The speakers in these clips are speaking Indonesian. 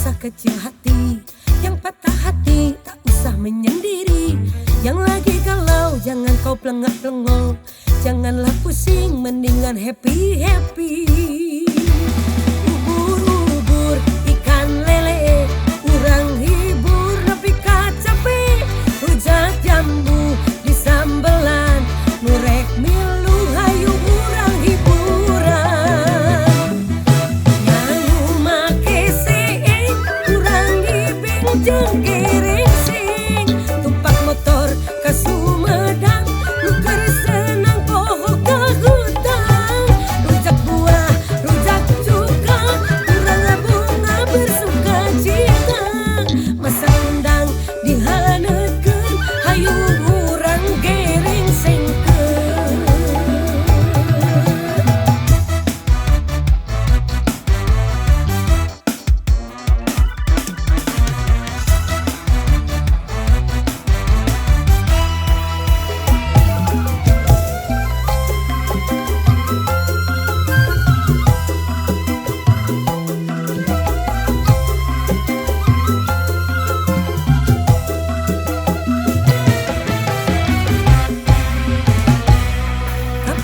usah kecil hati, yang patah hati tak usah menyendiri. Yang lagi galau jangan kau pelengak-pelengok, janganlah pusing mendingan happy-happy. Ubur-ubur ikan lele, urang hibur nepi ka capek. Rujak jambu di sambelan, nurek milu hayu urang hiburan. Nyanyu make seeng, urang gibing jeung gerengseng. Tumpak motor ka Sumedang, nuker senang poho ka hutang. Rujak buah, rujak cuka, urang bunga bersuka cita. Masak undang dihaneutkeun, hayu urang gerengsengkeun.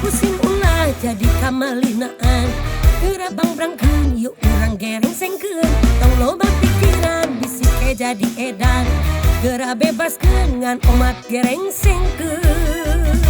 Pusing ulah jadi kamalinaan, gerabang brangkeun yuk urang gerengsengkeun. Tong loba pikiran bisi ke jadi edan, geura bebaskeun ngan omat gerengsengkeun.